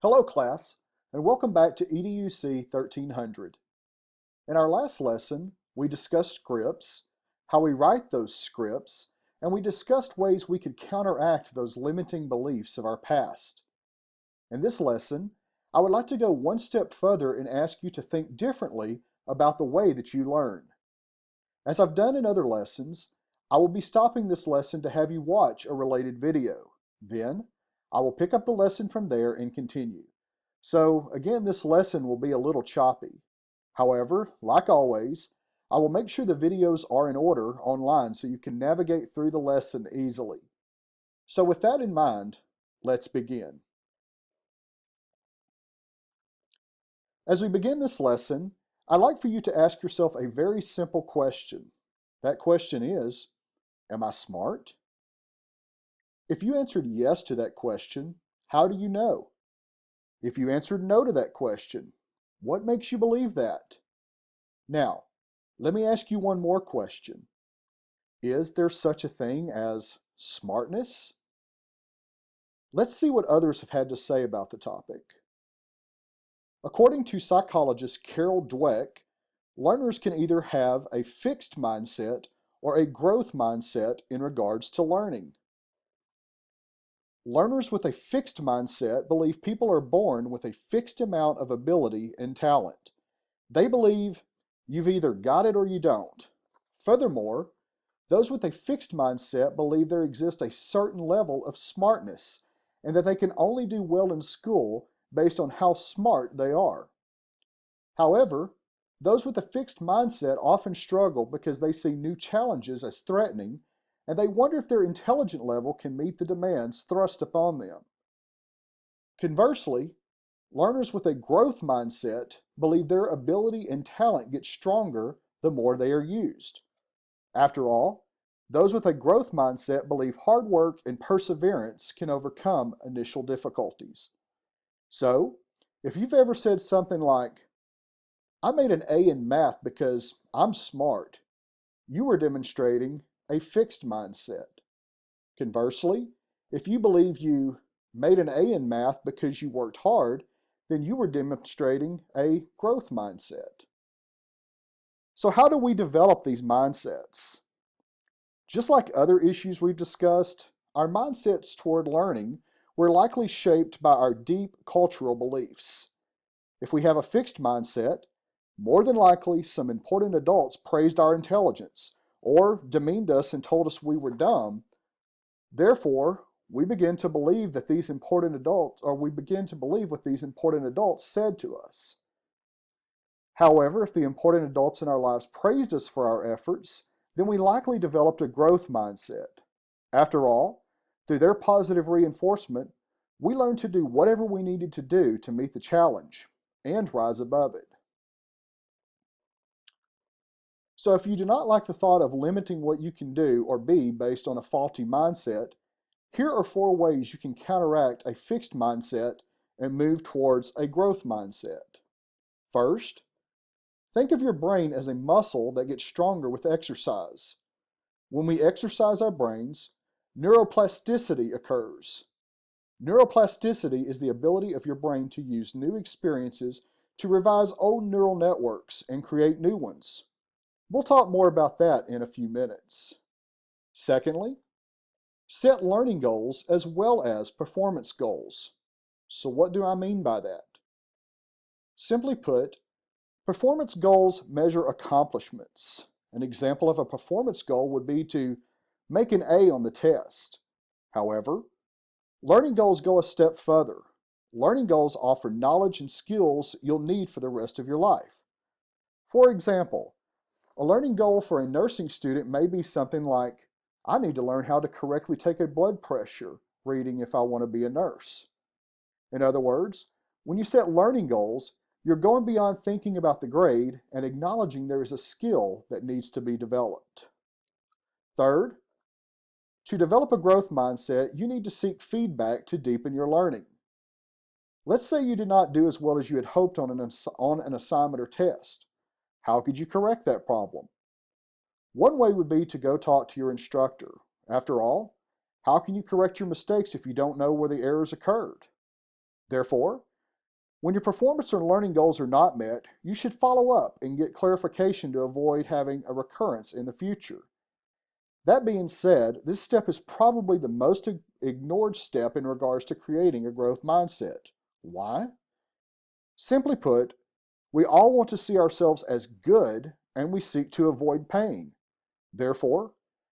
Hello class, and welcome back to EDUC 1300. In our last lesson, we discussed scripts, how we write those scripts, and we discussed ways we could counteract those limiting beliefs of our past. In this lesson, I would like to go one step further and ask you to think differently about the way that you learn. As I've done in other lessons, I will be stopping this lesson to have you watch a related video. Then, I will pick up the lesson from there and continue. So again, this lesson will be a little choppy. However, like always, I will make sure the videos are in order online so you can navigate through the lesson easily. So with that in mind, let's begin. As we begin this lesson, I'd like for you to ask yourself a very simple question. That question is, am I smart? If you answered yes to that question, how do you know? If you answered no to that question, what makes you believe that? Now, let me ask you one more question. Is there such a thing as smartness? Let's see what others have had to say about the topic. According to psychologist Carol Dweck, learners can either have a fixed mindset or a growth mindset in regards to learning. Learners with a fixed mindset believe people are born with a fixed amount of ability and talent. They believe you've either got it or you don't. Furthermore, those with a fixed mindset believe there exists a certain level of smartness and that they can only do well in school based on how smart they are. However, those with a fixed mindset often struggle because they see new challenges as threatening and they wonder if their intelligence level can meet the demands thrust upon them. Conversely, learners with a growth mindset believe their ability and talent get stronger the more they are used. After all, those with a growth mindset believe hard work and perseverance can overcome initial difficulties. So, if you've ever said something like, I made an A in math because I'm smart, you were demonstrating a fixed mindset. Conversely, if you believe you made an A in math because you worked hard, then you were demonstrating a growth mindset. So how do we develop these mindsets? Just like other issues we've discussed, our mindsets toward learning were likely shaped by our deep cultural beliefs. If we have a fixed mindset, more than likely some important adults praised our intelligence or demeaned us and told us we were dumb. Therefore, we begin to believe that these important adults, or we begin to believe what these important adults said to us. However, if the important adults in our lives praised us for our efforts, then we likely developed a growth mindset. After all, through their positive reinforcement, we learned to do whatever we needed to do to meet the challenge and rise above it. So if you do not like the thought of limiting what you can do or be based on a faulty mindset, here are 4 ways you can counteract a fixed mindset and move towards a growth mindset. First, think of your brain as a muscle that gets stronger with exercise. When we exercise our brains, neuroplasticity occurs. Neuroplasticity is the ability of your brain to use new experiences to revise old neural networks and create new ones. We'll talk more about that in a few minutes. Secondly, set learning goals as well as performance goals. So what do I mean by that? Simply put, performance goals measure accomplishments. An example of a performance goal would be to make an A on the test. However, learning goals go a step further. Learning goals offer knowledge and skills you'll need for the rest of your life. For example, a learning goal for a nursing student may be something like, I need to learn how to correctly take a blood pressure reading if I want to be a nurse. In other words, when you set learning goals, you're going beyond thinking about the grade and acknowledging there is a skill that needs to be developed. Third, to develop a growth mindset, you need to seek feedback to deepen your learning. Let's say you did not do as well as you had hoped on an assignment or test. How could you correct that problem? One way would be to go talk to your instructor. After all, how can you correct your mistakes if you don't know where the errors occurred? Therefore, When your performance or learning goals are not met, you should follow up and get clarification to avoid having a recurrence in the future. That being said, this step is probably the most ignored step in regards to creating a growth mindset. Why? Simply put, we all want to see ourselves as good and we seek to avoid pain. Therefore,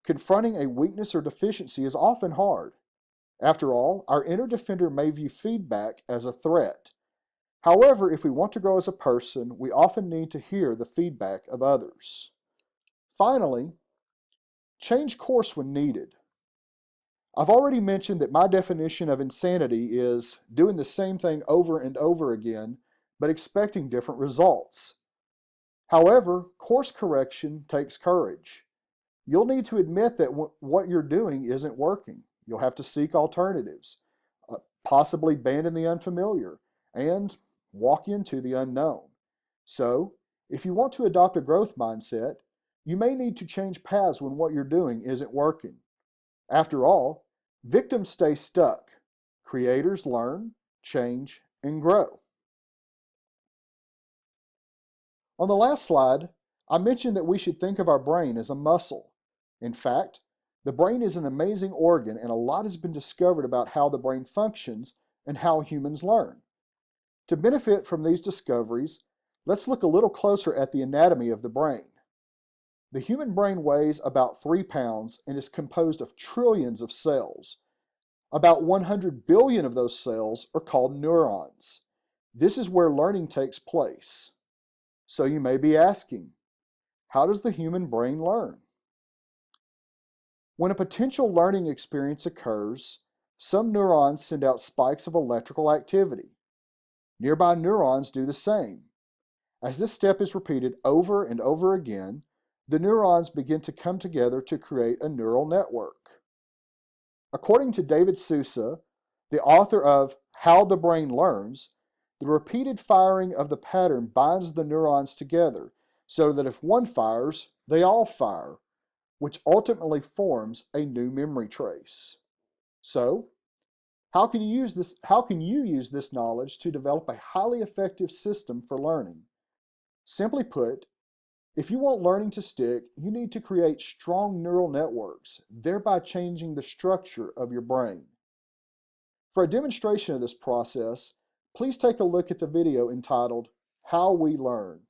confronting a weakness or deficiency is often hard. After all, our inner defender may view feedback as a threat. However, if we want to grow as a person, we often need to hear the feedback of others. Finally, change course when needed. I've already mentioned that my definition of insanity is doing the same thing over and over again, but expecting different results. However, course correction takes courage. You'll need to admit that what you're doing isn't working. You'll have to seek alternatives, possibly abandon the unfamiliar, and walk into the unknown. So, if you want to adopt a growth mindset, you may need to change paths when what you're doing isn't working. After all, victims stay stuck. Creators learn, change, and grow. On the last slide, I mentioned that we should think of our brain as a muscle. In fact, the brain is an amazing organ, and a lot has been discovered about how the brain functions and how humans learn. To benefit from these discoveries, let's look a little closer at the anatomy of the brain. The human brain weighs about 3 pounds and is composed of trillions of cells. About 100 billion of those cells are called neurons. This is where learning takes place. So you may be asking, how does the human brain learn? When a potential learning experience occurs, some neurons send out spikes of electrical activity. Nearby neurons do the same. As this step is repeated over and over again, the neurons begin to come together to create a neural network. According to David Sousa, the author of How the Brain Learns, the repeated firing of the pattern binds the neurons together so that if one fires, they all fire, which ultimately forms a new memory trace. So, how can you use this knowledge to develop a highly effective system for learning? Simply put, if you want learning to stick, you need to create strong neural networks, thereby changing the structure of your brain. For a demonstration of this process, please take a look at the video entitled How We Learn.